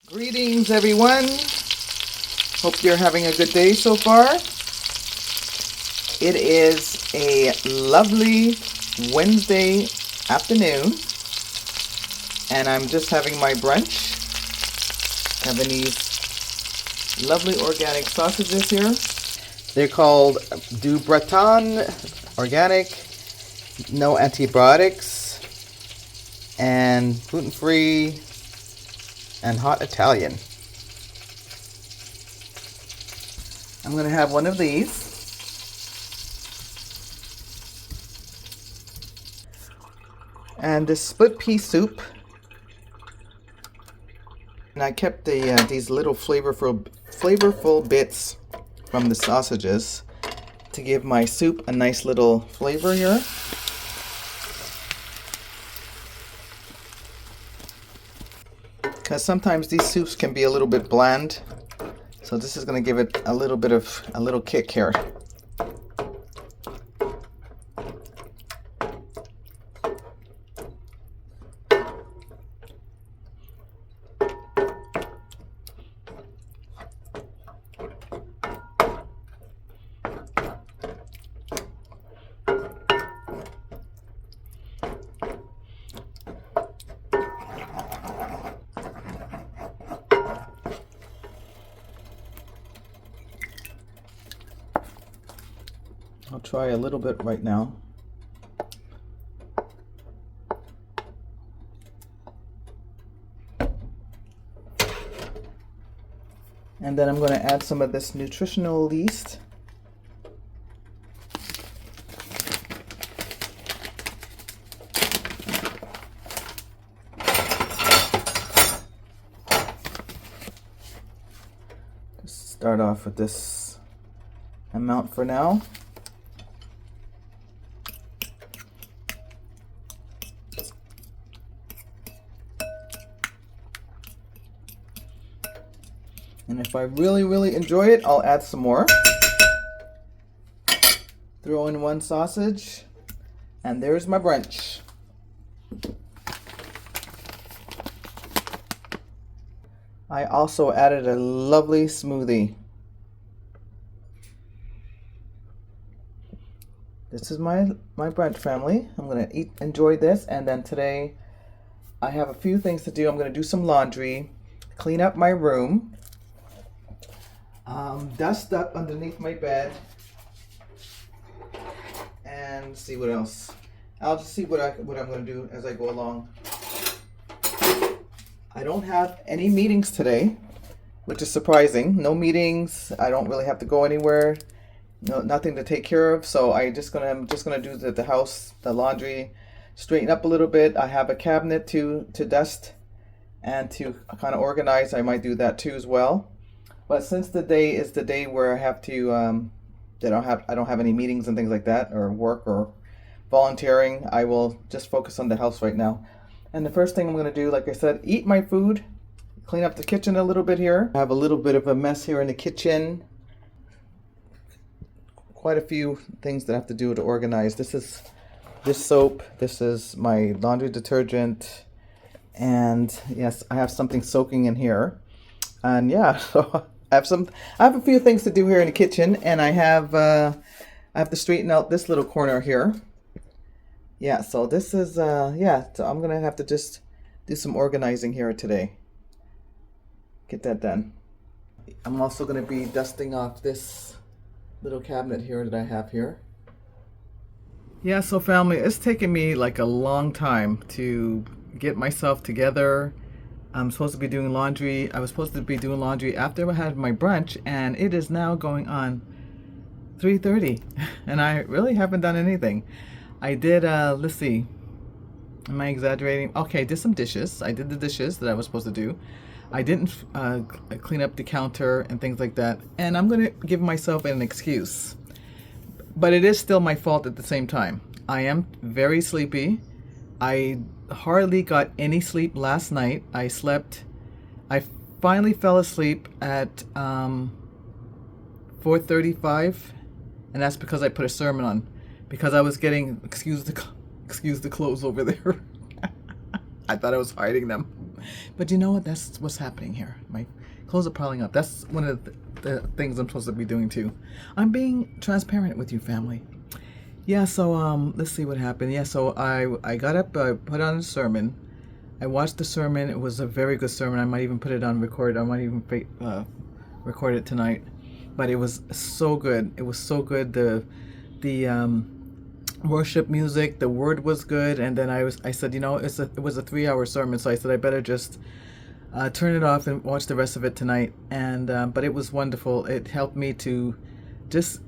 Greetings, everyone. Hope you're having a good day so far. It is a lovely Wednesday afternoon, and I'm just having my brunch. Having these lovely organic sausages here. They're called Du Breton Organic, no antibiotics, and gluten-free, and hot Italian. I'm going to have one of these. And this split pea soup. And I kept these little flavorful bits from the sausages to give my soup a nice little flavor here. Because sometimes these soups can be a little bit bland, so this is going to give it a little kick here. I'll try a little bit right now. And then I'm going to add some of this nutritional yeast. Just start off with this amount for now. And if I really enjoy it, I'll add some more. Throw in one sausage, and there's my brunch. I also added a lovely smoothie. This is my brunch, family. I'm gonna enjoy this, and then today I have a few things to do. I'm gonna do some laundry, clean up my room, dust up underneath my bed, and see what else. I'll just see what I'm going to do as I go along. I don't have any meetings today, which is surprising. No meetings. I don't really have to go anywhere. Nothing to take care of. So I'm just gonna do the house, the laundry, straighten up a little bit. I have a cabinet to dust and to kind of organize. I might do that too as well. But since the day is the day where I have to, I don't have any meetings and things like that, or work or volunteering, I will just focus on the house right now. And the first thing I'm going to do, like I said, eat my food, clean up the kitchen a little bit here. I have a little bit of a mess here in the kitchen. Quite a few things that I have to do to organize. This is this soap. This is my laundry detergent. And yes, I have something soaking in here. And yeah, so I have a few things to do here in the kitchen, and I have to straighten out this little corner here. Yeah, so this is yeah, so I'm gonna have to just do some organizing here today. Get that done. I'm also gonna be dusting off this little cabinet here that I have here. Yeah, so family, it's taken me like a long time to get myself together. I'm supposed to be doing laundry. I was supposed to be doing laundry after I had my brunch, and it is now going on 3:30, and I really haven't done anything. I did, let's see, am I exaggerating? Okay, did some dishes. I did the dishes that I was supposed to do. I didn't clean up the counter and things like that, and I'm gonna give myself an excuse. But it is still my fault at the same time. I am very sleepy. I hardly got any sleep last night. I finally fell asleep at 4:35, and that's because I put a sermon on, because I was getting, excuse the clothes over there. I thought I was hiding them. But you know what? That's what's happening here. My clothes are piling up. That's one of the things I'm supposed to be doing too. I'm being transparent with you, family. Yeah, so let's see what happened. Yeah, so I got up, put on a sermon. I watched the sermon. It was a very good sermon. I might even put it on record. I might even record it tonight. But it was so good. It was so good. The worship music, the word was good, and then I said, it was a 3-hour sermon, so I said I better just turn it off and watch the rest of it tonight. And but it was wonderful. It helped me to just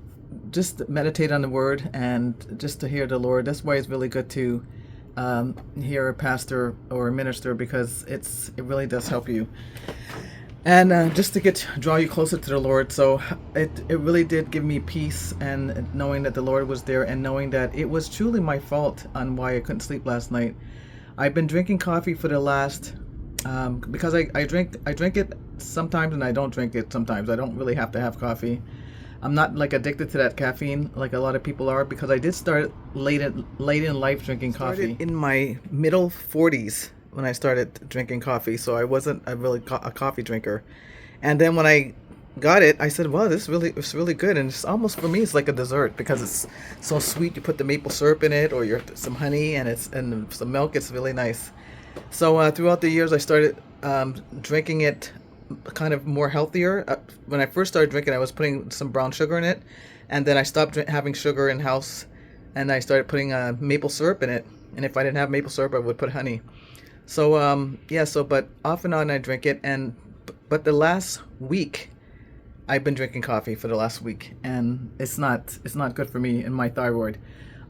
meditate on the word and just to hear the Lord. That's why it's really good to hear a pastor or a minister, because it really does help you. And just to draw you closer to the Lord. So it really did give me peace, and knowing that the Lord was there, and knowing that it was truly my fault on why I couldn't sleep last night. I've been drinking coffee for the last because I drink it sometimes and I don't drink it sometimes. I don't really have to have coffee. I'm not like addicted to that caffeine like a lot of people are, because I did start late in life drinking coffee. In my middle 40s when I started drinking coffee, so I wasn't a coffee drinker. And then when I got it, I said, "Wow, it's really good." And it's almost, for me, it's like a dessert because it's so sweet. You put the maple syrup in it, or some honey, and some milk. It's really nice. So throughout the years, I started drinking it kind of more healthier. When I first started drinking, I was putting some brown sugar in it, and then I stopped having sugar in house, and I started putting maple syrup in it. And if I didn't have maple syrup, I would put honey. So but off and on I drink it, but the last week I've been drinking coffee for the last week, and it's not good for me and my thyroid.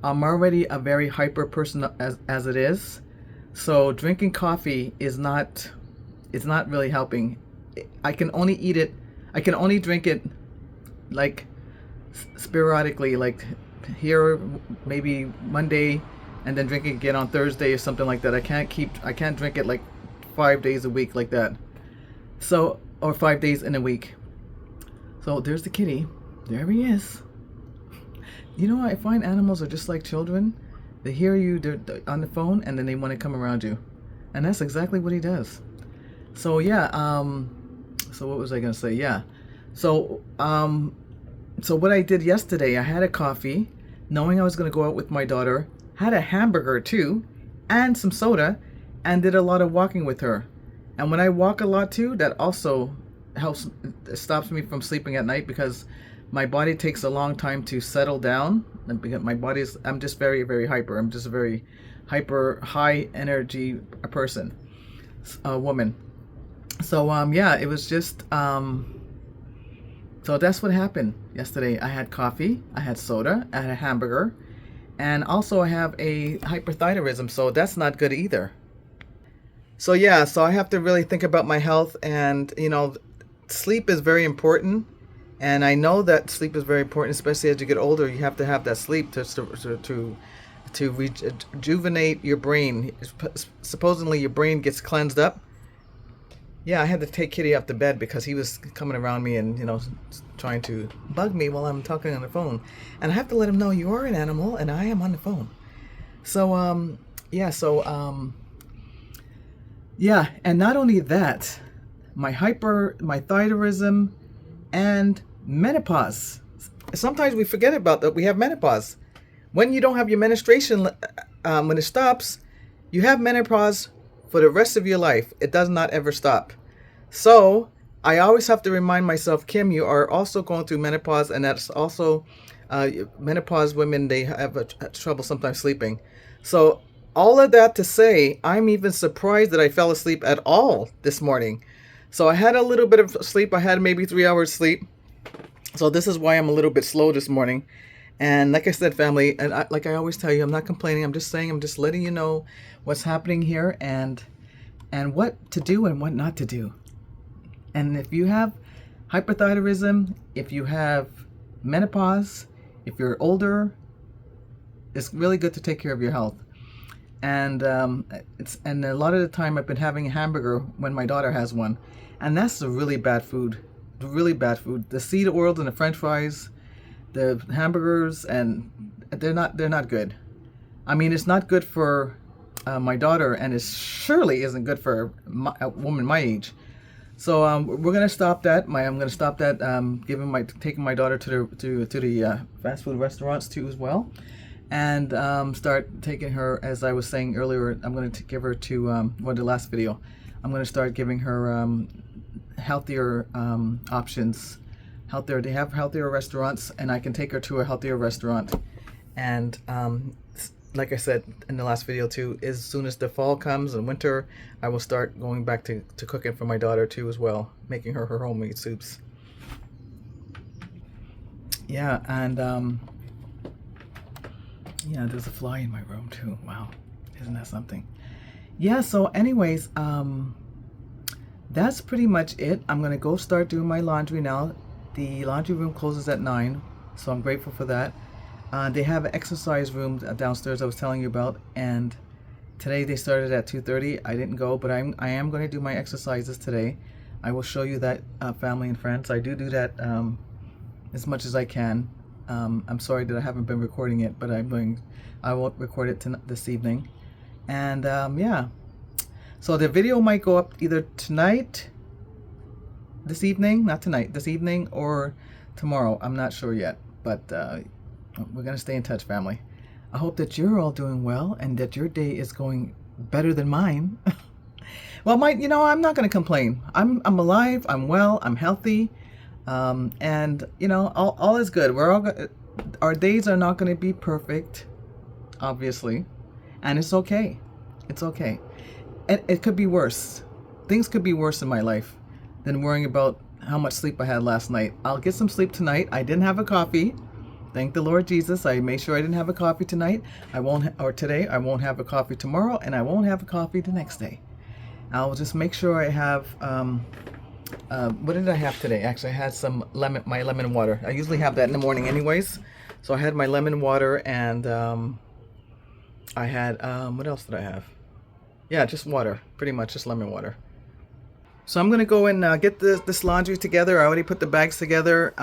I'm already a very hyper person as it is, so drinking coffee it's not really helping. I can only drink it like sporadically, like here maybe Monday, and then drink it again on Thursday or something like that. I can't drink it like 5 days a week like that. So, or 5 days in a week. So there's the kitty. There he is. You know, I find animals are just like children. They hear you, they're on the phone, and then they want to come around you. And that's exactly what he does. So yeah, so what was I gonna say? Yeah. So what I did yesterday, I had a coffee, knowing I was gonna go out with my daughter, had a hamburger too, and some soda, and did a lot of walking with her. And when I walk a lot too, that also stops me from sleeping at night, because my body takes a long time to settle down. And because I'm just very, very hyper. I'm just a very hyper, high energy person, woman. So it was just so that's what happened yesterday. I had coffee, I had soda, I had a hamburger. And also I have a hyperthyroidism, so that's not good either. So yeah, so I have to really think about my health, and sleep is very important. And I know that sleep is very important, especially as you get older. You have to have that sleep to rejuvenate your brain. Supposedly your brain gets cleansed up. Yeah, I had to take Kitty off the bed because he was coming around me and, trying to bug me while I'm talking on the phone. And I have to let him know, you are an animal and I am on the phone. So, and not only that, my thyroidism and menopause. Sometimes we forget about that. We have menopause. When you don't have your menstruation, when it stops, you have menopause for the rest of your life. It does not ever stop. So I always have to remind myself, Kim, you are also going through menopause, and that's also menopause women, they have trouble sometimes sleeping. So all of that to say, I'm even surprised that I fell asleep at all this morning. So I had a little bit of sleep. I had maybe 3 hours sleep. So this is why I'm a little bit slow this morning. And like I said, family, and like I always tell you, I'm not complaining. I'm just saying, I'm just letting you know what's happening here, and what to do and what not to do. And if you have hyperthyroidism, if you have menopause, if you're older, it's really good to take care of your health. And and a lot of the time I've been having a hamburger when my daughter has one, and that's a really bad food. Really bad food. The seed oils and the French fries, the hamburgers, and they're not good. I mean, it's not good for my daughter, and it surely isn't good for a woman my age. So we're gonna stop that. I'm gonna stop that. Taking my daughter to the fast food restaurants too as well, and start taking her. As I was saying earlier, I'm gonna give her to the last video. I'm gonna start giving her healthier options. They have healthier restaurants, and I can take her to a healthier restaurant. And like I said in the last video too, as soon as the fall comes and winter, I will start going back to cooking for my daughter too as well, making her homemade soups. Yeah, and yeah, there's a fly in my room too. Wow, isn't that something? Yeah, so anyways, that's pretty much it. I'm gonna go start doing my laundry now. The laundry room closes at 9, so I'm grateful for that. They have an exercise room downstairs I was telling you about, and today they started at 2:30. I didn't go, but I am going to do my exercises today. I will show you that, family and friends. I do that as much as I can. I'm sorry that I haven't been recording it, but I will record it this evening. And yeah, so the video might go up either tonight, this evening, not tonight, this evening, or tomorrow. I'm not sure yet, but we're going to stay in touch, family. I hope that you're all doing well and that your day is going better than mine. Well, I'm not going to complain. I'm alive, I'm well, I'm healthy, and all is good. Our days are not going to be perfect, obviously, and it's okay. It's okay. It could be worse. Things could be worse in my life than worrying about how much sleep I had last night. I'll get some sleep tonight. I didn't have a coffee. Thank the Lord Jesus. I made sure I didn't have a coffee tonight. Today. I won't have a coffee tomorrow, and I won't have a coffee the next day. I'll just make sure I have. What did I have today? Actually, I had my lemon water. I usually have that in the morning, anyways. So I had my lemon water, and I had what else did I have? Yeah, just water. Pretty much just lemon water. So I'm gonna go and get this laundry together. I already put the bags together.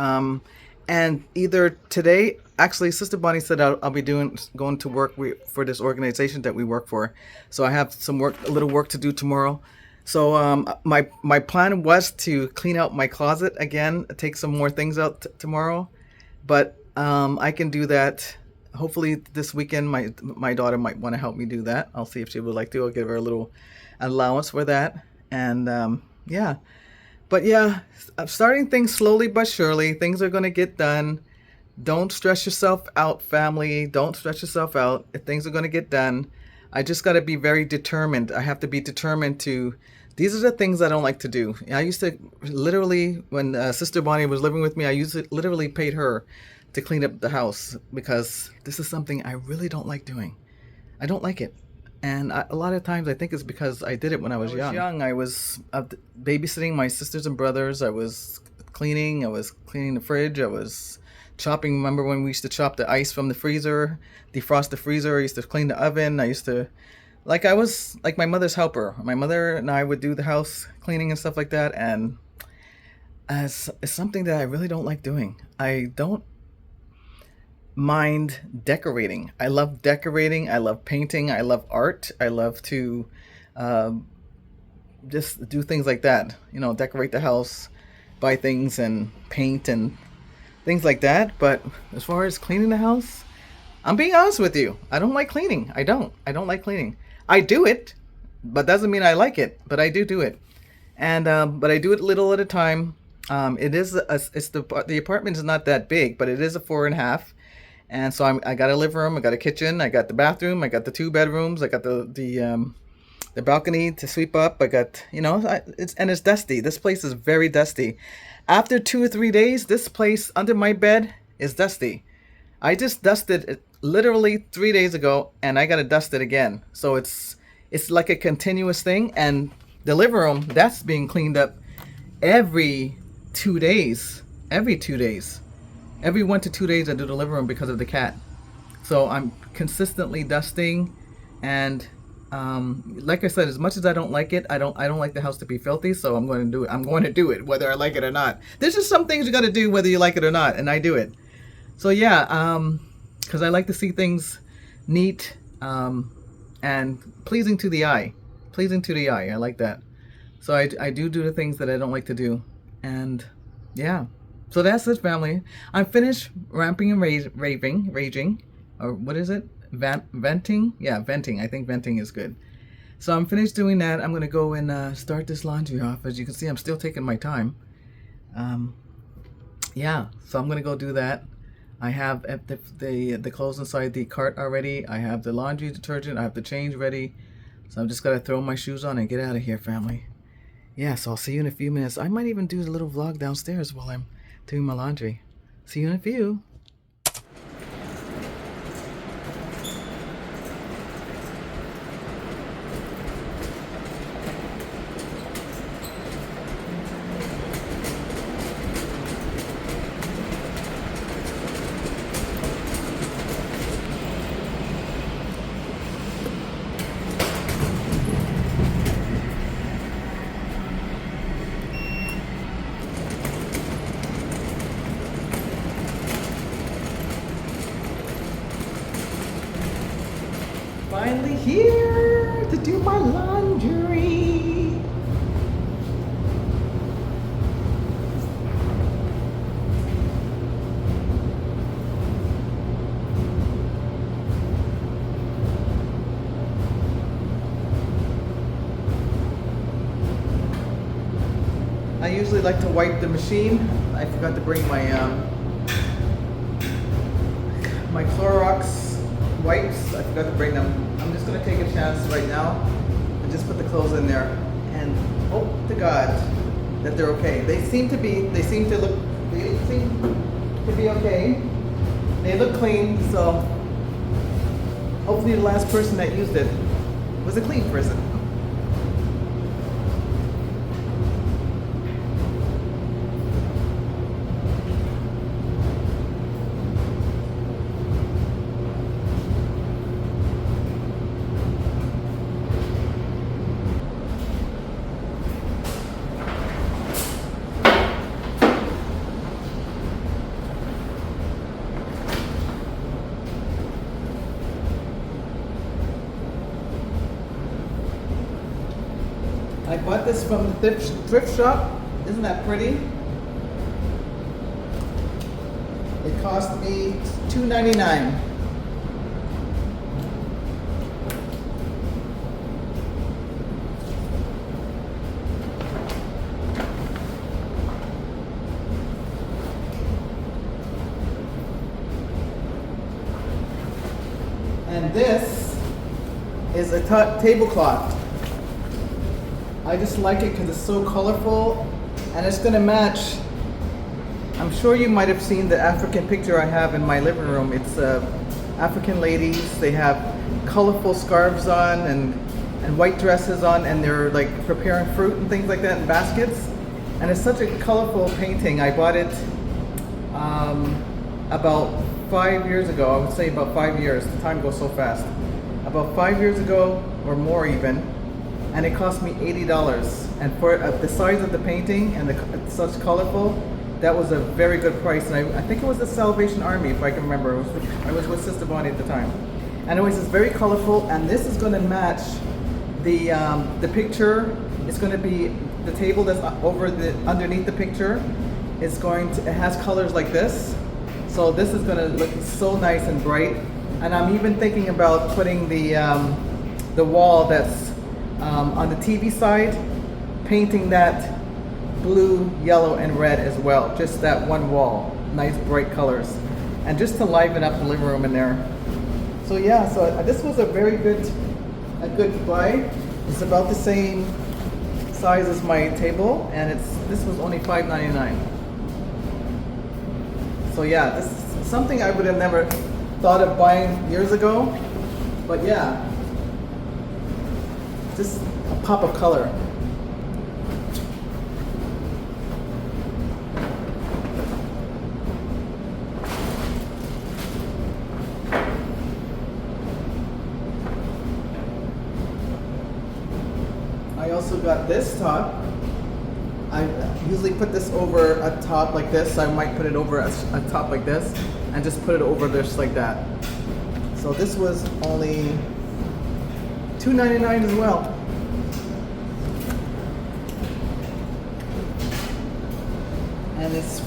And either today, actually, Sister Bonnie said I'll be going to work for this organization that we work for. So I have a little work to do tomorrow. So my plan was to clean out my closet again, take some more things out tomorrow. But I can do that. Hopefully this weekend, my daughter might want to help me do that. I'll see if she would like to. I'll give her a little allowance for that. And yeah. But yeah, I'm starting things slowly but surely. Things are going to get done. Don't stress yourself out, family. Don't stress yourself out. Things are going to get done. I just got to be very determined. I have to be determined to... These are the things I don't like to do. I used to literally, when Sister Bonnie was living with me, literally paid her to clean up the house because this is something I really don't like doing. I don't like it. And a lot of times I think it's because I did it when I was young. I was babysitting my sisters and brothers. I was cleaning the fridge. I was chopping. Remember when we used to chop the ice from the freezer, defrost the freezer? I used to clean the oven. I was like my mother's helper. My mother and I would do the house cleaning and stuff like that. And it's something that I really don't like doing. I don't mind decorating. I love decorating. I love painting. I love art. I love to just do things like that. Decorate the house, buy things and paint and things like that. But as far as cleaning the house, I'm being honest with you. I don't like cleaning. I don't like cleaning. I do it, but doesn't mean I like it. But I do it, and but I do it little at a time. The apartment is not that big, but it is a 4.5. And so I got a living room, I got a kitchen, I got the bathroom, I got the 2 bedrooms, I got the balcony to sweep up. I got, it's dusty. This place is very dusty. After 2 or 3 days, this place under my bed is dusty. I just dusted it literally 3 days ago, and I got to dust it again. So it's like a continuous thing. And the living room, that's being cleaned up every 2 days. Every 1 to 2 days I do the living room because of the cat. So I'm consistently dusting, and like I said, as much as I don't like it, I don't like the house to be filthy, so I'm going to do it. I'm going to do it whether I like it or not. There's just some things you got to do whether you like it or not, and I do it. So yeah, because I like to see things neat, and pleasing to the eye. Pleasing to the eye. I like that. So I do the things that I don't like to do. And yeah. So that's it, family. I'm finished ramping and raging. Or what is it? Venting? Yeah, venting. I think venting is good. So I'm finished doing that. I'm going to go and start this laundry off. As you can see, I'm still taking my time. Yeah, so I'm going to go do that. I have the clothes inside the cart already. I have the laundry detergent. I have the change ready. So I'm just got to throw my shoes on and get out of here, family. Yeah, so I'll see you in a few minutes. I might even do a little vlog downstairs while I'm doing my laundry. See you in a few. Finally here to do my laundry. I usually like to wipe the machine. I forgot to bring my my Clorox wipes. I forgot to bring them. I'm just gonna take a chance right now and just put the clothes in there and hope to God that they're okay. They seem to be okay. They look clean, so hopefully the last person that used it was a clean person. I bought this from the thrift shop. Isn't that pretty? It cost me $2.99. And this is a tablecloth. I just like it because it's so colorful and it's going to match. I'm sure you might have seen the African picture I have in my living room. It's African ladies. They have colorful scarves on and white dresses on, and they're like preparing fruit and things like that in baskets. And it's such a colorful painting. I bought it about 5 years ago. I would say about 5 years. The time goes so fast. About 5 years ago or more even. And it cost me $80. And for the size of the painting and it's such colorful, that was a very good price. And I think it was the Salvation Army, if I can remember. I was with Sister Bonnie at the time. Anyways, it's very colorful, and this is going to match the picture. It's going to be the table that's underneath the picture. It has colors like this. So this is going to look so nice and bright. And I'm even thinking about putting the wall that's on the TV side, painting that blue, yellow, and red as well. Just that one wall. Nice bright colors. And just to liven up the living room in there. So yeah, so this was a very good buy. It's about the same size as my table, and this was only $5.99. So yeah, this is something I would have never thought of buying years ago. But yeah, just a pop of color. I also got this top. I usually put this over a top like this. I might put it over a top like this and just put it over this like that. So this was only $2.99 as well. And it's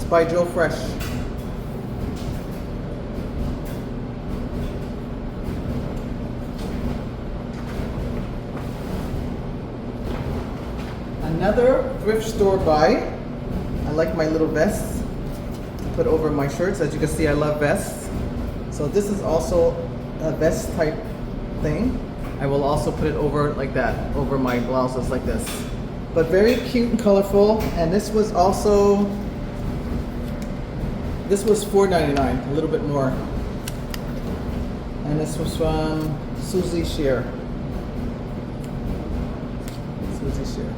by Joe Fresh. Another thrift store buy. I like my little vests to put over my shirts. As you can see, I love vests. So this is also a vest type thing. I will also put it over like that, over my blouses like this. But very cute and colorful. And this was also, this was $4.99, a little bit more. And this was from Susie Shear. Susie Shear.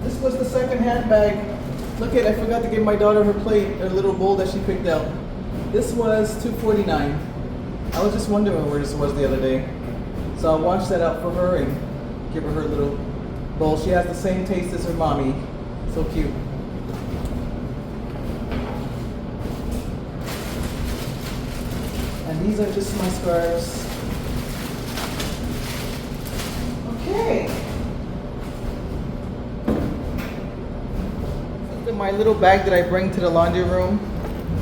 This was the second handbag. Look at, I forgot to give my daughter her plate, her little bowl that she picked out. This was $2.49. I was just wondering where this was the other day. So I'll wash that out for her and give her her little bowl. She has the same taste as her mommy. So cute. And these are just my scarves. Okay. My little bag that I bring to the laundry room.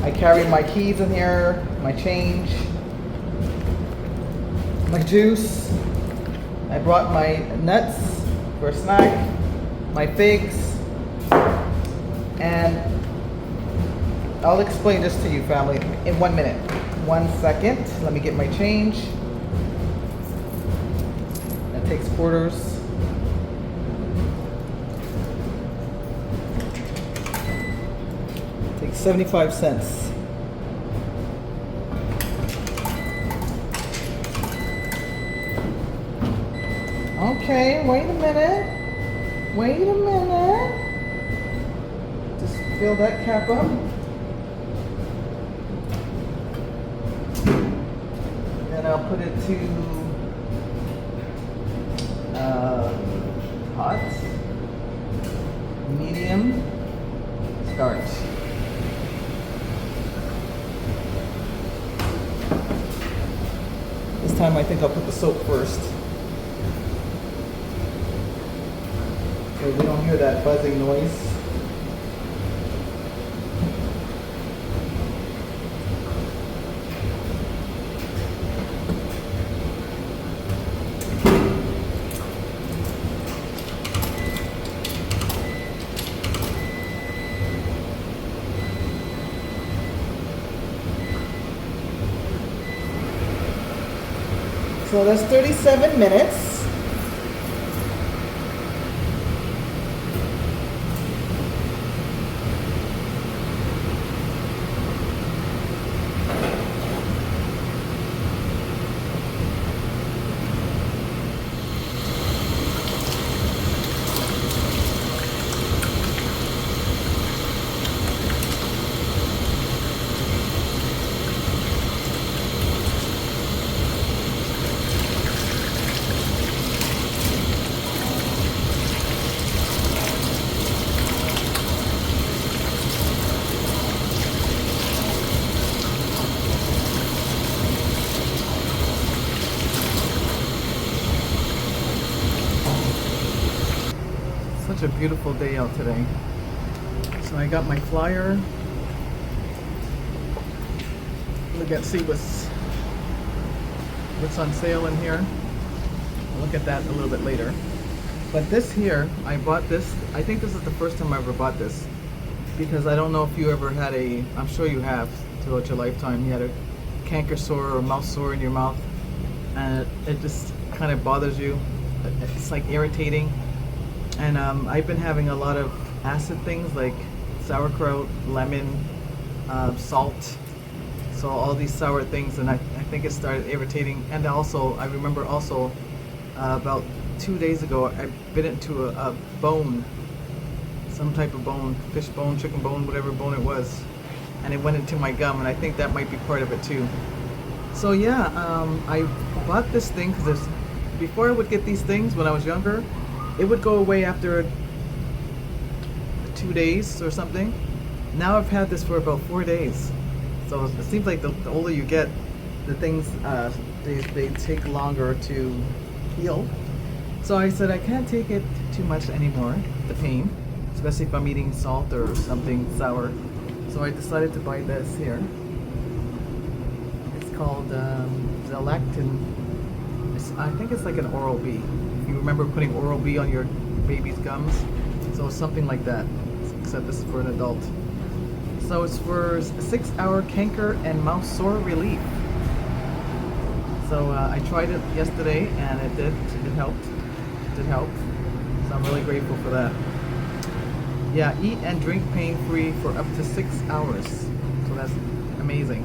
I carry my keys in here, my change, my juice. I brought my nuts for a snack, my figs, and I'll explain this to you, family, in 1 minute. 1 second. Let me get my change. That takes quarters. Takes 75 cents. Okay, wait a minute. Wait a minute. Just fill that cap up. And I'll put it to hot, medium, start. This time I think I'll put the soap first. So we don't hear that buzzing noise. So that's 37 minutes. Such a beautiful day out today. So I got my flyer. Look at, see what's on sale in here. I'll look at that a little bit later. But this here, I bought this. I think this is the first time I ever bought this, because I don't know if you ever had a, I'm sure you have throughout your lifetime, you had a canker sore or mouth sore in your mouth, and it just kind of bothers you. It's like irritating. And I've been having a lot of acid things like sauerkraut, lemon, salt, so all these sour things, and I think it started irritating. And also, I remember also about 2 days ago, I bit into a bone, some type of bone, fish bone, chicken bone, whatever bone it was, and it went into my gum, and I think that might be part of it too. So yeah, I bought this thing because before I would get these things when I was younger, it would go away after 2 days or something. Now I've had this for about 4 days. So it seems like the older you get, the things they take longer to heal. So I said I can't take it too much anymore, the pain, especially if I'm eating salt or something sour. So I decided to buy this here. It's called Zelectin. I think it's like an Oral-B. If you remember putting Oral-B on your baby's gums, so it's something like that, except this is for an adult. So it's for 6-hour canker and mouth sore relief. So I tried it yesterday and it helped. It did help. So I'm really grateful for that. Yeah, eat and drink pain-free for up to 6 hours. So that's amazing.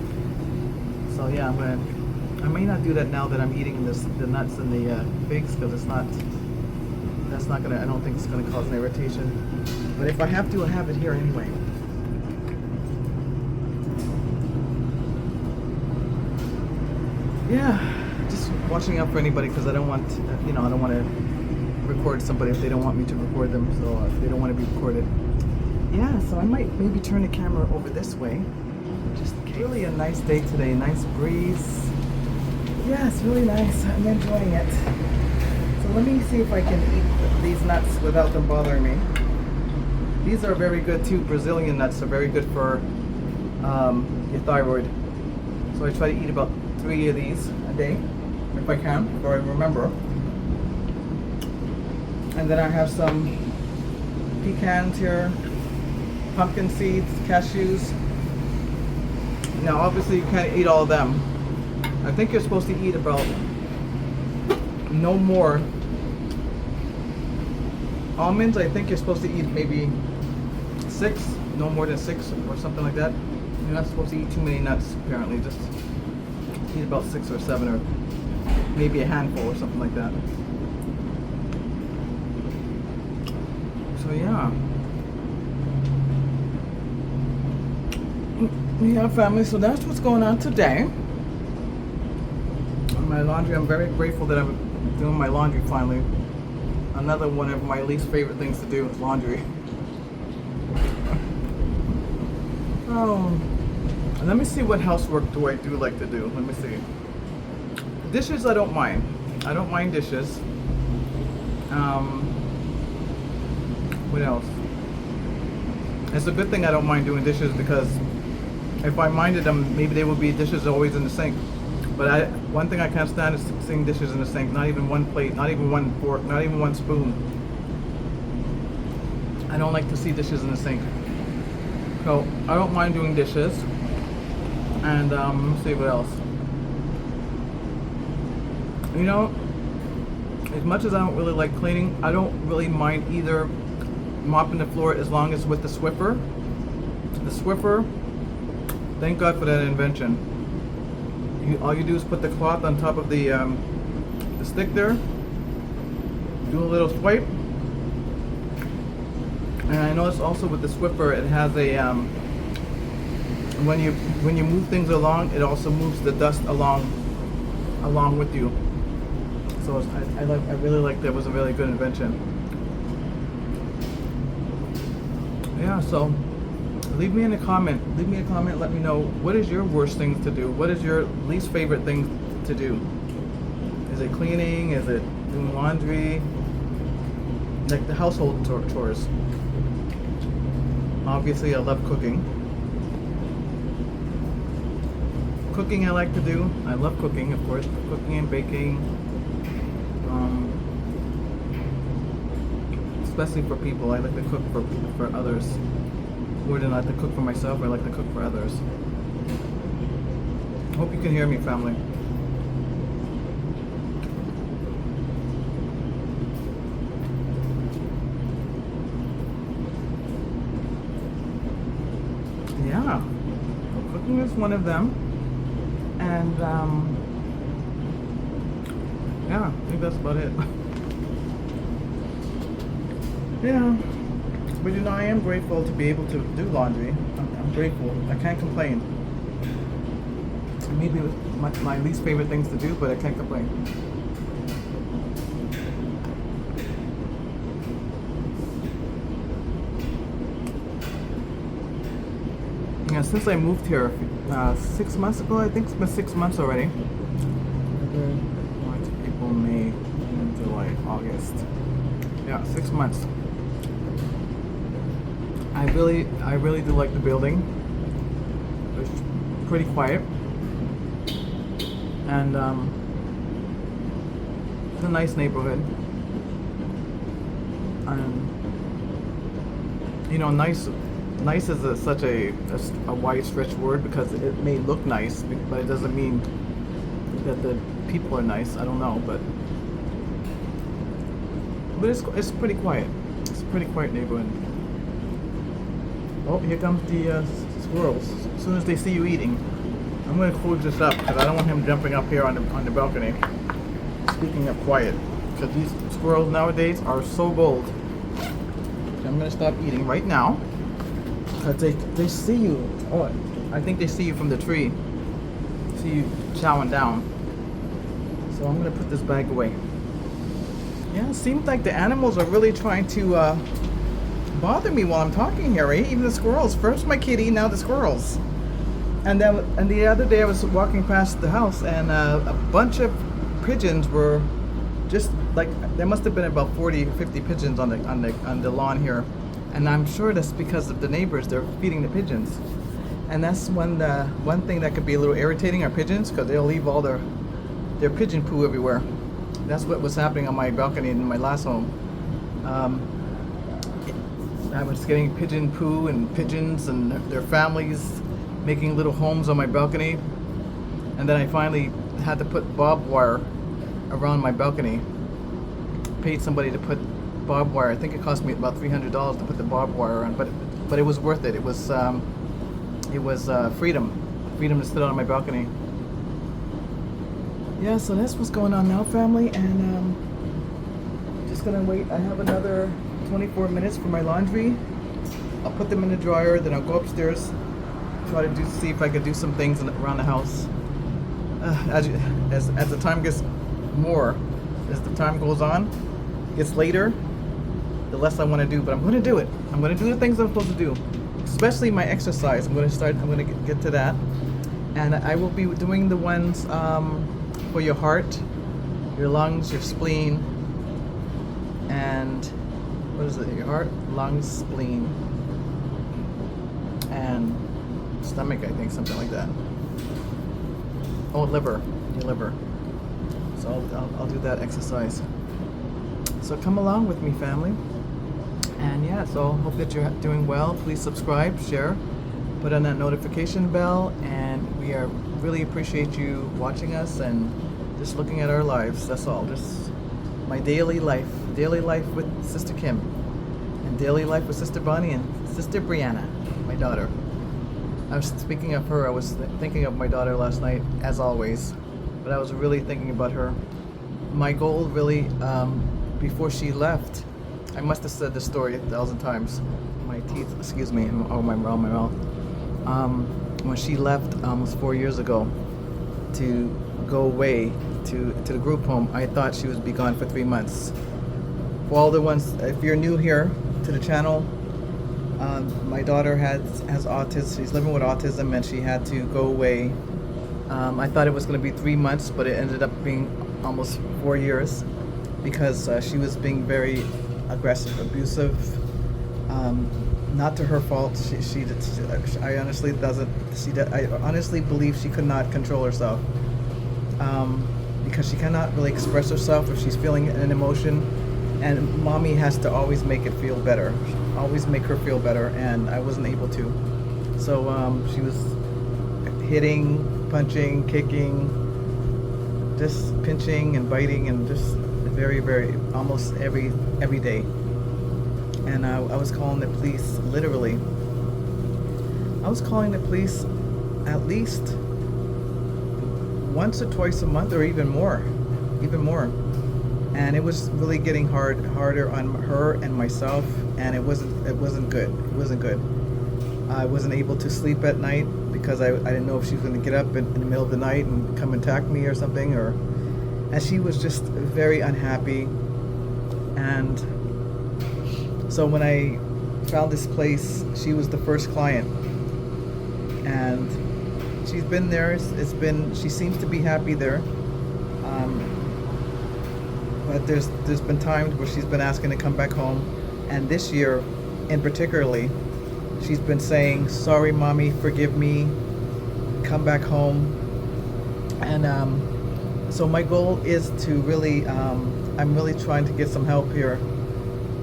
So yeah, I may not do that now that I'm eating the nuts and the figs, because that's not gonna, I don't think it's gonna cause an irritation. But if I have to, I have it here anyway. Yeah, just watching out for anybody, because I don't want, I don't want to record somebody if they don't want me to record them, so if they don't want to be recorded. Yeah, so I might maybe turn the camera over this way. Just really a nice day today, nice breeze. Yeah, it's really nice. I'm enjoying it. So let me see if I can eat these nuts without them bothering me. These are very good too. Brazilian nuts are very good for your thyroid. So I try to eat about 3 of these a day, if I can, if I remember. And then I have some pecans here, pumpkin seeds, cashews. Now obviously you can't eat all of them. I think you're supposed to eat about no more. Almonds, I think you're supposed to eat maybe 6, no more than 6 or something like that. You're not supposed to eat too many nuts apparently, just eat about 6 or 7 or maybe a handful or something like that. So yeah. Yeah, family, so that's what's going on today. My laundry, I'm very grateful that I'm doing my laundry finally. Another one of my least favorite things to do is laundry. Oh, and let me see what housework do I do like to do. Let me see. Dishes, I don't mind. I don't mind dishes. What else? It's a good thing I don't mind doing dishes, because if I minded them, maybe they would be dishes always in the sink. But one thing I can't stand is seeing dishes in the sink. Not even one plate, not even one fork, not even one spoon. I don't like to see dishes in the sink. So I don't mind doing dishes. And let's see what else. You know, as much as I don't really like cleaning, I don't really mind either mopping the floor, as long as with the Swiffer. The Swiffer, thank God for that invention. All you do is put the cloth on top of the stick there, do a little swipe, and I noticed also with the Swiffer it has a when you move things along, it also moves the dust along with you. So I really like that. It was a really good invention. Yeah, so leave me a comment, let me know, what is your worst things to do? What is your least favorite thing to do? Is it cleaning? Is it doing laundry? Like the household chores. Obviously I love cooking. Cooking I like to do. I love cooking, of course. Cooking and baking. Especially for people. I like to cook for others. More than I like to cook for myself, I like to cook for others. Hope you can hear me, family. Yeah, well, cooking is one of them. And yeah, I think that's about it. Yeah. But you know, I am grateful to be able to do laundry. I'm grateful. I can't complain. maybe my least favorite things to do, but I can't complain. Yeah, since I moved here 6 months ago, I think it's been 6 months already. March, April, May, June, July, August. Yeah, 6 months. I really do like the building. It's pretty quiet, and it's a nice neighborhood. And you know, nice is such a wide stretch word, because it may look nice, but it doesn't mean that the people are nice. I don't know, but it's pretty quiet. It's a pretty quiet neighborhood. Oh, here comes the squirrels. As soon as they see you eating, I'm going to close this up because I don't want him jumping up here on the balcony. Speaking of quiet, because these squirrels nowadays are so bold. So I'm going to stop eating right now because they see you. Oh, I think they see you from the tree. See you chowing down. So I'm going to put this bag away. Yeah, it seems like the animals are really trying to bother me while I'm talking here, eh? Even the squirrels. First my kitty, now the squirrels. And the other day I was walking past the house, and a bunch of pigeons were just like, there must have been about 40 or 50 pigeons on the lawn here, and I'm sure that's because of the neighbors. They're feeding the pigeons, and that's one thing that could be a little irritating, are pigeons, because they'll leave all their pigeon poo everywhere. That's what was happening on my balcony in my last home. I was getting pigeon poo and pigeons and their families making little homes on my balcony. And then I finally had to put barbed wire around my balcony. Paid somebody to put barbed wire. I think it cost me about $300 to put the barbed wire on, but it was worth it. It was freedom to sit on my balcony. Yeah, so that's what's going on now, family, and just gonna wait. I have another 24 minutes for my laundry. I'll put them in the dryer, then I'll go upstairs, try to see if I can do some things around the house. As the time gets as the time goes on, gets later, the less I want to do, but I'm going to do it. I'm going to do the things I'm supposed to do, especially my exercise. I'm going to get to that, and I will be doing the ones for your heart, your lungs, your spleen, and what is it? Your heart, lungs, spleen, and stomach, I think, something like that. Oh, liver, your liver. So I'll do that exercise. So come along with me, family. And yeah, so hope that you're doing well. Please subscribe, share, put on that notification bell, and we really appreciate you watching us and just looking at our lives. That's all. Just my daily life with Sister Kim, and daily life with Sister Bonnie and Sister Brianna, my daughter. I was speaking of her. I was thinking of my daughter last night, as always, but I was really thinking about her. My goal, really, before she left, I must have said this story 1,000 times. My teeth, excuse me, oh my mouth. When she left almost 4 years ago to go away to the group home, I thought she would be gone for 3 months. For all the ones, if you're new here to the channel, my daughter has autism. She's living with autism, and she had to go away. I thought it was going to be 3 months, but it ended up being almost 4 years, because she was being very aggressive, abusive. Not to her fault. I honestly believe she could not control herself, because she cannot really express herself if she's feeling an emotion, and mommy has to always make it feel better, always make her feel better, and I wasn't able to. So she was hitting, punching, kicking, just pinching and biting, and just very, very, almost every day. And I was calling the police, literally. I was calling the police at least once or twice a month, or even more. And it was really getting harder on her and myself, and it wasn't good. I wasn't able to sleep at night because I didn't know if she was going to get up in the middle of the night and come attack me or something, and she was just very unhappy. And so when I found this place, she was the first client, and she's been there. She seems to be happy there. But there's been times where she's been asking to come back home, and this year in particularly, she's been saying, "Sorry, mommy, forgive me, come back home." And so my goal is to really, I'm really trying to get some help here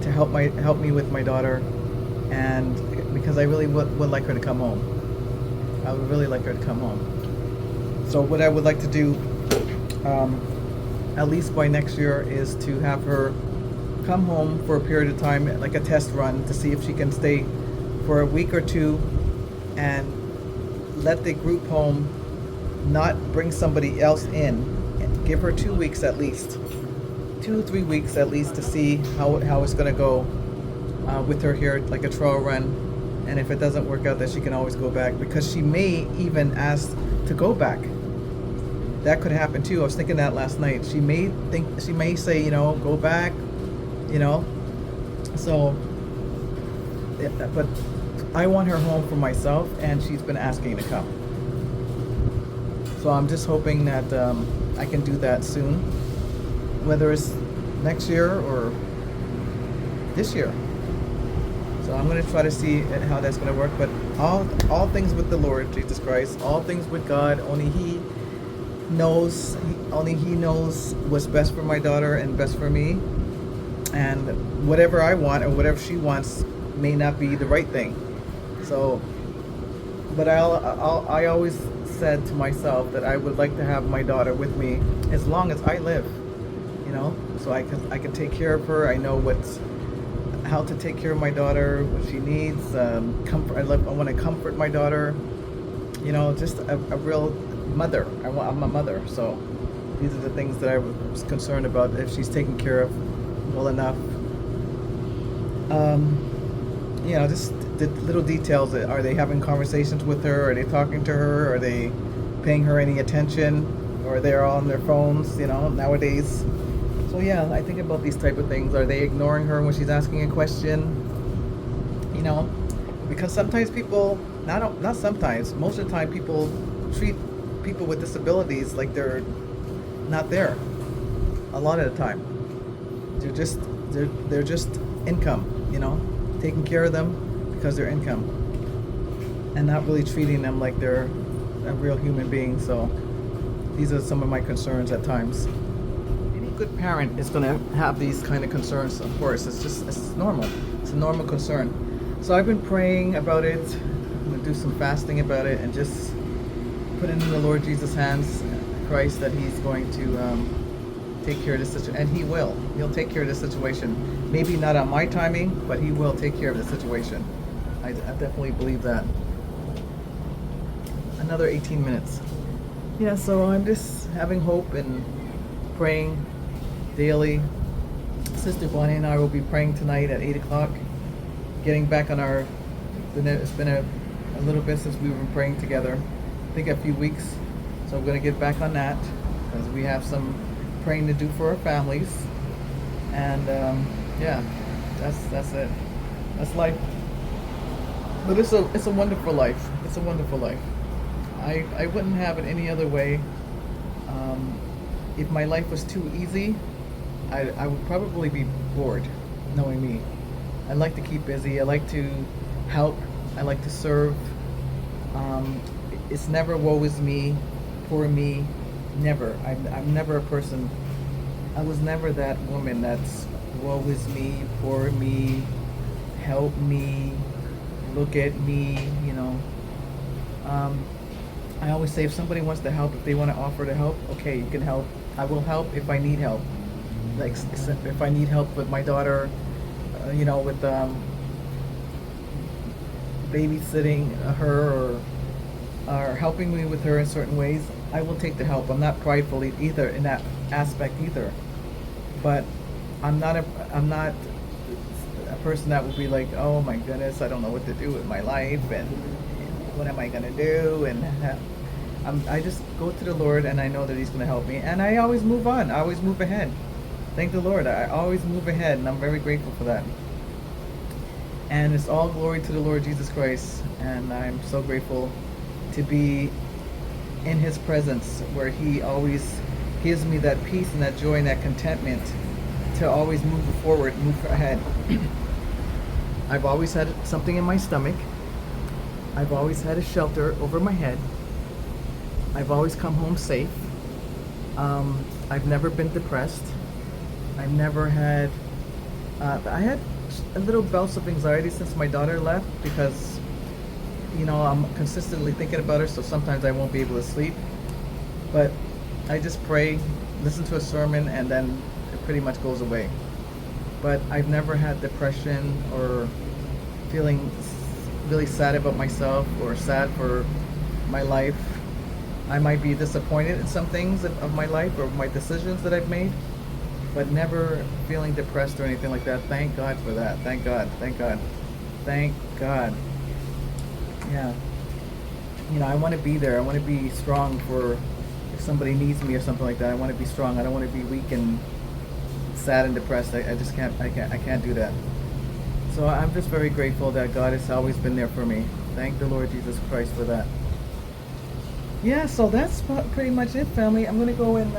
to help me with my daughter, and because I really would like her to come home. I would really like her to come home. So what I would like to do, at least by next year, is to have her come home for a period of time, like a test run, to see if she can stay for a week or two and let the group home not bring somebody else in. Give her 2 weeks at least, 2-3 weeks at least, to see how it's going to go with her here, like a trial run. And if it doesn't work out, that she can always go back, because she may even ask to go back. That could happen too. I was thinking that last night. She may say, go back, So, but I want her home for myself, and she's been asking to come. So I'm just hoping that I can do that soon, whether it's next year or this year. So I'm going to try to see how that's going to work. But all things with the Lord Jesus Christ, all things with God. Only He knows what's best for my daughter and best for me. And whatever I want or whatever she wants may not be the right thing. So, but I always said to myself that I would like to have my daughter with me as long as I live, so I can take care of her. I know how to take care of my daughter, what she needs, comfort. I want to comfort my daughter, just a real mother. I'm a mother, so these are the things that I was concerned about, if she's taken care of well enough. Just the little details. Are they having conversations with her? Are they talking to her? Are they paying her any attention? Or they're on their phones, nowadays. So yeah, I think about these type of things. Are they ignoring her when she's asking a question? Because sometimes people, not sometimes, most of the time, people treat people with disabilities like they're not there. A lot of the time, they're just income, taking care of them because they're income, and not really treating them like they're a real human being. So these are some of my concerns at times. Any good parent is going to have these kind of concerns, of course. It's normal. It's a normal concern. So I've been praying about it. I'm going to do some fasting about it and just put it in the Lord Jesus' hands, Christ, that He's going to take care of this situation. And He will. He'll take care of this situation. Maybe not on my timing, but He will take care of the situation. I definitely believe that. Another 18 minutes. Yeah, so I'm just having hope and praying daily. Sister Bonnie and I will be praying tonight at 8 o'clock. Getting back on it's been a little bit since we've been praying together. I think a few weeks. So I'm going to get back on that, because we have some praying to do for our families. And yeah, that's it. That's life. But it's a wonderful life. It's a wonderful life. I wouldn't have it any other way. If my life was too easy, I would probably be bored, knowing me. I like to keep busy. I like to help. I like to serve. It's never woe is me, poor me. Never. I'm never a person. I was never that woman that's woe is me, poor me, help me, look at me, I always say, if somebody wants to help, if they want to offer to help, okay, you can help. I will help if I need help. Like if I need help with my daughter, with babysitting her or helping me with her in certain ways, I will take the help. I'm not prideful either in that aspect either. But I'm not a person that would be like, oh my goodness, I don't know what to do with my life, and what am I going to do? And I just go to the Lord, and I know that He's going to help me. And I always move on. I always move ahead. Thank the Lord. I always move ahead, and I'm very grateful for that. And it's all glory to the Lord Jesus Christ. And I'm so grateful to be in His presence, where He always gives me that peace and that joy and that contentment to always move forward, move ahead. I've always had something in my stomach. I've always had a shelter over my head. I've always come home safe. I've never been depressed. I've never had, I had a little bouts of anxiety since my daughter left, because, you know, I'm consistently thinking about her, so sometimes I won't be able to sleep. But I just pray, listen to a sermon, and then it pretty much goes away. But I've never had depression or feeling really sad about myself or sad for my life. I might be disappointed in some things of my life or my decisions that I've made, but never feeling depressed or anything like that. Thank God for that. Thank God. Thank God. Thank God. Yeah. You know, I want to be there. I want to be strong for if somebody needs me or something like that. I want to be strong. I don't want to be weak and sad and depressed. I just can't. I can't do that. So I'm just very grateful that God has always been there for me. Thank the Lord Jesus Christ for that. Yeah, so that's pretty much it, family. I'm gonna go and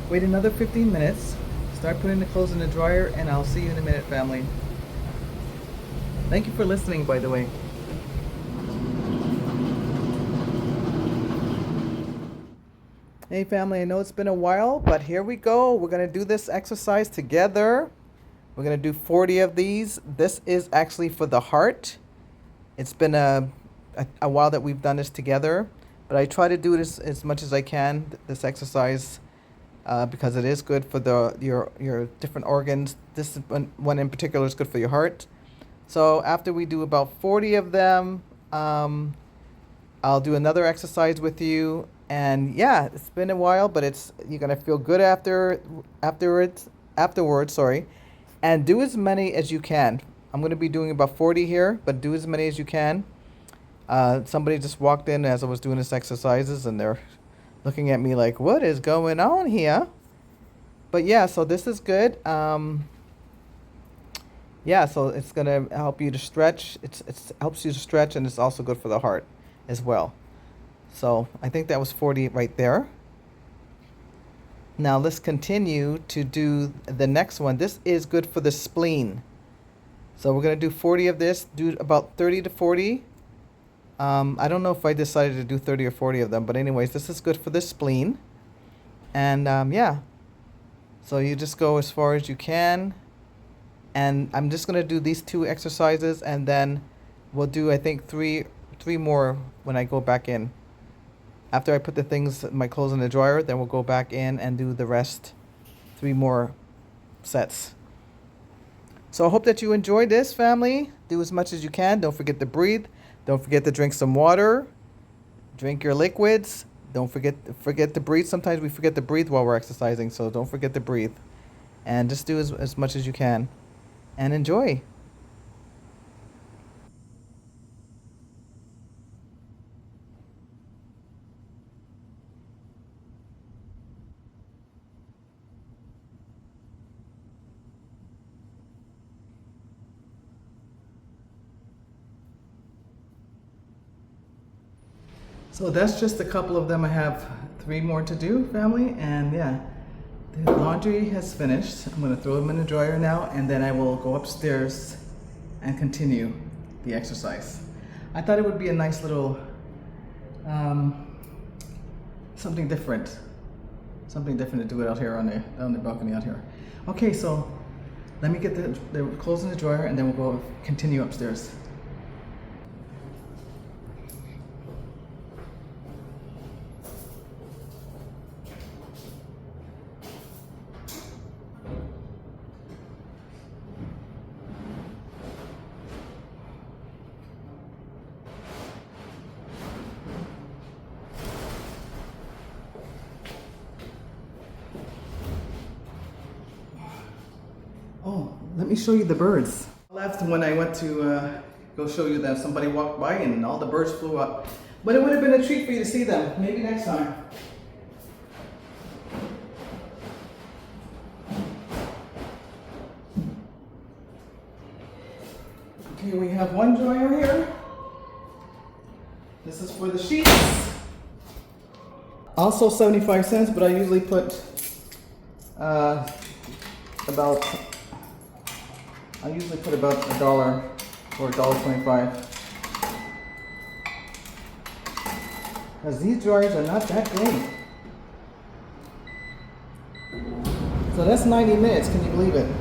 wait another 15 minutes, start putting the clothes in the dryer, and I'll see you in a minute, family. Thank you for listening, by the way. Hey family, I know it's been a while, but here we go. We're gonna do this exercise together. We're gonna do 40 of these. This is actually for the heart. It's been a while that we've done this together, but I try to do it as much as I can, this exercise, because it is good for your different organs. This one in particular is good for your heart. So after we do about 40 of them, I'll do another exercise with you. And yeah, it's been a while, but you're gonna feel good afterwards. Sorry, and do as many as you can. I'm gonna be doing about 40 here, but do as many as you can. Somebody just walked in as I was doing this exercises, and they're looking at me like, what is going on here? But yeah, so this is good. Yeah, so it's gonna help you to stretch. It helps you to stretch, and it's also good for the heart as well. So I think that was 40 right there. Now let's continue to do the next one. This is good for the spleen. So we're gonna do 40 of this. Do about 30 to 40. I don't know if I decided to do 30 or 40 of them, but anyways, this is good for the spleen. And yeah, so you just go as far as you can. And I'm just going to do these 2 exercises, and then we'll do, I think, three more when I go back in. After I put my clothes in the dryer, then we'll go back in and do the rest, 3 more sets. So I hope that you enjoyed this, family. Do as much as you can. Don't forget to breathe. Don't forget to drink some water. Drink your liquids. Don't forget to breathe. Sometimes we forget to breathe while we're exercising, so don't forget to breathe. And just do as much as you can. And enjoy. So that's just a couple of them. I have 3 more to do, family, and yeah, the laundry has finished. I'm gonna throw them in the dryer now, and then I will go upstairs and continue the exercise. I thought it would be a nice little, something different to do it out here on the balcony out here. Okay, so let me get the clothes in the dryer, and then we'll go continue upstairs. Oh, let me show you the birds. I left when I went to go show you that somebody walked by and all the birds flew up. But it would have been a treat for you to see them. Maybe next time. Okay, we have one dryer here. This is for the sheets. Also 75 cents, but I usually put about $1 or $1.25. Because these dryers are not that great. So that's 90 minutes, can you believe it?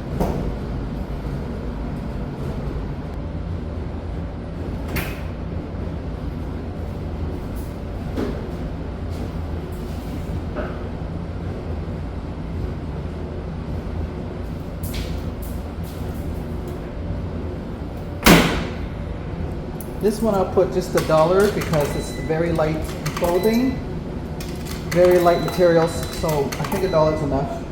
This one I'll put just $1 because it's very light clothing, very light materials, so I think $1 is enough.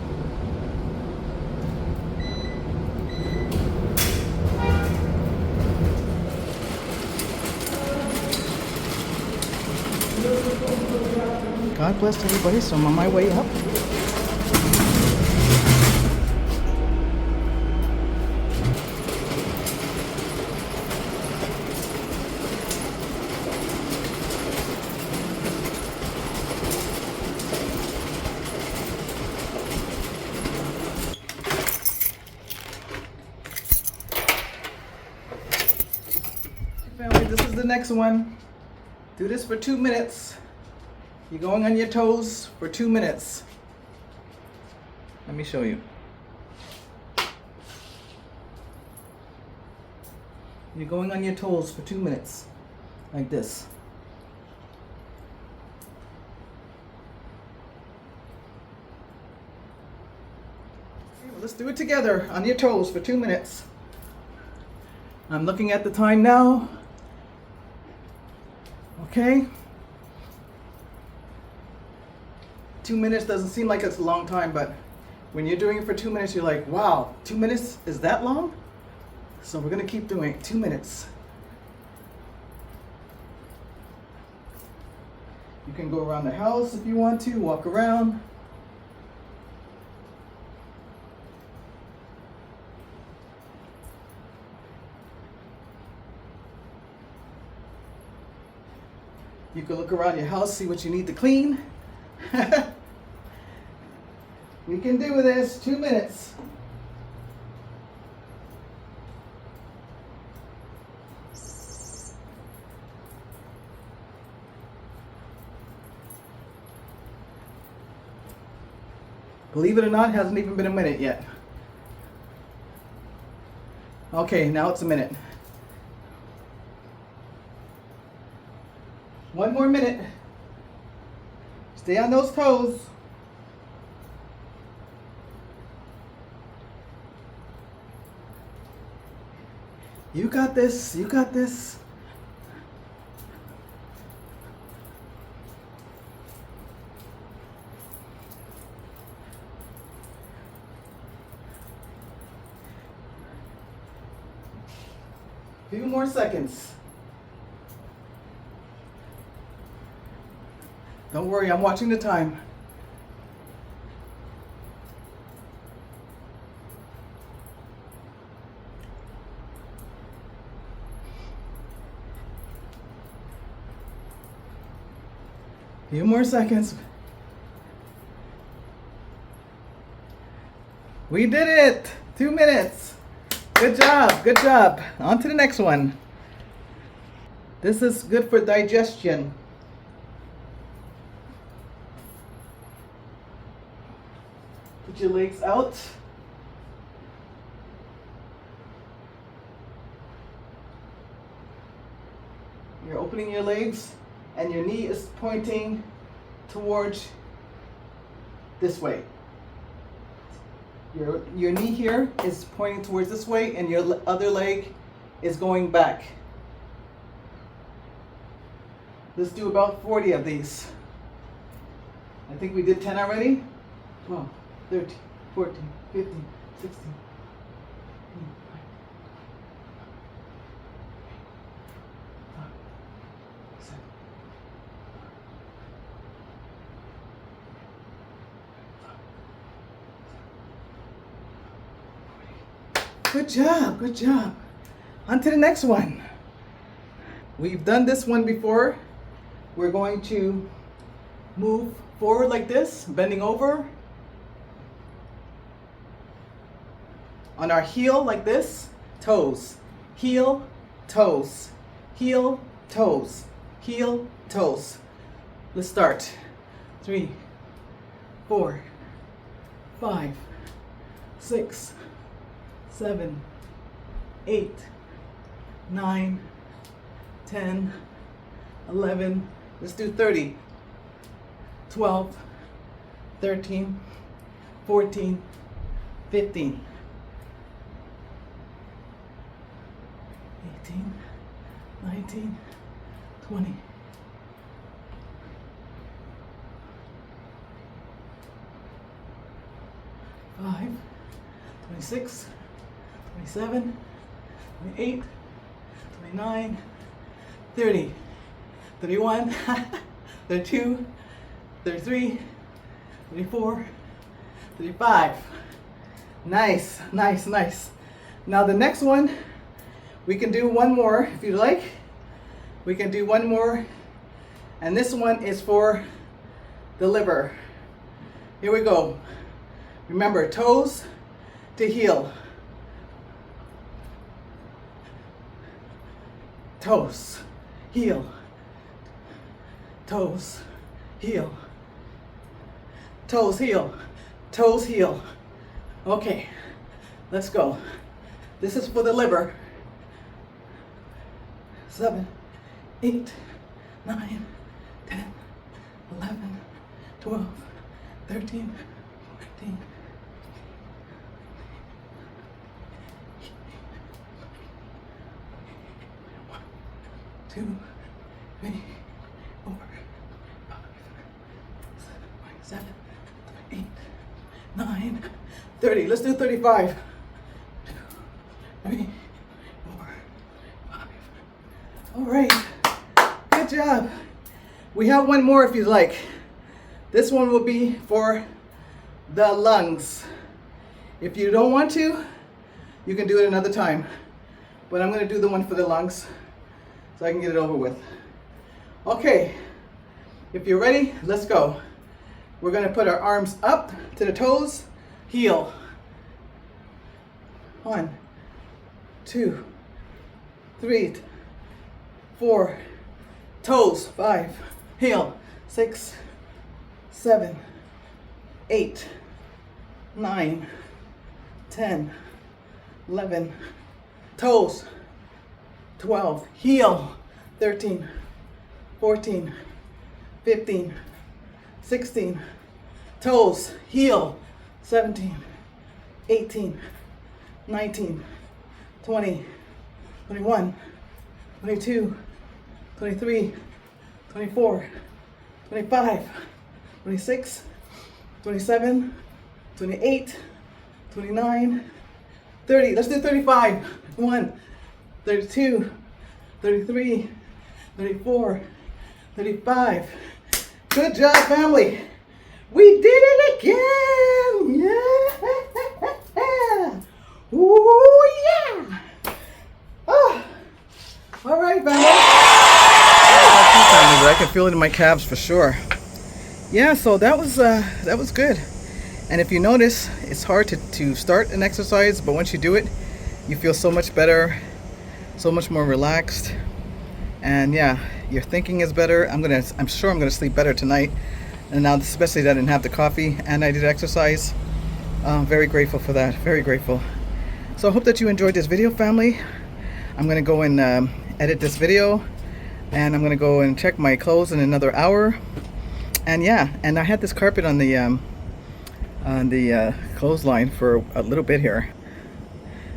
God bless everybody, so I'm on my way up. Family, this is the next one. Do this for 2 minutes. You're going on your toes for 2 minutes. Let me show you. You're going on your toes for 2 minutes, like this. Okay, well, let's do it together on your toes for 2 minutes. I'm looking at the time now. Okay. 2 minutes doesn't seem like it's a long time, but when you're doing it for 2 minutes, you're like, wow, 2 minutes is that long? So we're gonna keep doing it, 2 minutes. You can go around the house if you want to, walk around. You can look around your house, see what you need to clean. We can do this, 2 minutes. Believe it or not, it hasn't even been a minute yet. Okay, now it's a minute. 1 more minute. Stay on those toes. You got this. You got this. Few more seconds. Don't worry, I'm watching the time. Few more seconds. We did it! 2 minutes. Good job, good job. On to the next one. This is good for digestion. Put your legs out. You're opening your legs and your knee is pointing towards this way. Your knee here is pointing towards this way and your other leg is going back. Let's do about 40 of these. I think we did 10 already. 12, 13, 14, 15, 16. Good job, good job. On to the next one. We've done this one before. We're going to move forward like this, bending over. On our heel like this, toes, heel, toes, heel, toes, heel, toes. Let's start. 3, 4, 5, 6, 7, 8, 9, 10, 11. Let's do 30. 12, 13, 14, 15, 18, 19, 20. 5, 26, 27, 28, 29, 30, 31, 32, 33, 34, 35. Nice, nice, nice. Now the next one, we can do one more if you like. We can do one more. And this one is for the liver. Here we go. Remember, toes to heel. Toes, heel. Toes, heel. Toes, heel. Toes, heel. Okay, let's go. This is for the liver. 7, 8, 9, 10, 11, 12, 13, 14. 2, 3, 4, 5, 7, 8, 9, 30. Let's do 35. 2, 3, 4, 5. All right. Good job. We have one more if you'd like. This one will be for the lungs. If you don't want to, you can do it another time. But I'm going to do the one for the lungs so I can get it over with. Okay, if you're ready, let's go. We're going to put our arms up to the toes, heel. 1, 2, 3, 4, toes, 5, heel, 6, 7, 8, 9, 10, 11, toes, 12, heel, 13, 14, 15, 16, toes, heel, 17, 18, 19, 20, 21, 22, 23, 24, 25, 26, 27, 28, 29, 30. Let's do 35. 1, 32, 33, 34, 35. Good job, family. We did it again. Yeah. Ooh, yeah. Oh. All right, family. I can feel it in my calves for sure. Yeah, so that was good. And if you notice, it's hard to start an exercise, but once you do it, you feel so much better, so much more relaxed. And yeah, your thinking is better. I'm sure I'm gonna sleep better tonight. And now, especially that I didn't have the coffee and I did exercise. Very grateful for that, very grateful. So I hope that you enjoyed this video, family. I'm gonna go and edit this video, and I'm gonna go and check my clothes in another hour. And yeah, and I had this carpet on the clothesline for a little bit here.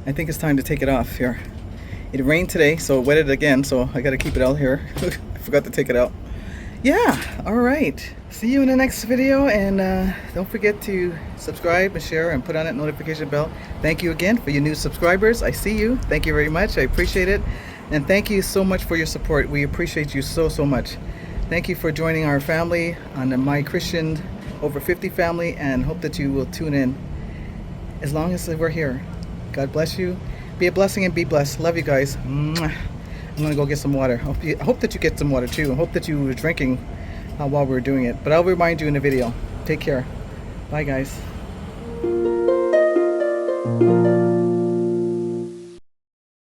I think it's time to take it off here. It rained today, so it wetted again, so I gotta keep it out here. I forgot to take it out. Yeah, all right. See you in the next video, and don't forget to subscribe and share and put on that notification bell. Thank you again for your new subscribers. I see you. Thank you very much. I appreciate it. And thank you so much for your support. We appreciate you so, so much. Thank you for joining our family on the My Christian Over 50 family, and hope that you will tune in as long as we're here. God bless you. Be a blessing and be blessed. Love you guys. Mwah. I'm gonna go get some water. I hope that you get some water too. I hope that you were drinking while we were doing it. But I'll remind you in the video. Take care. Bye guys.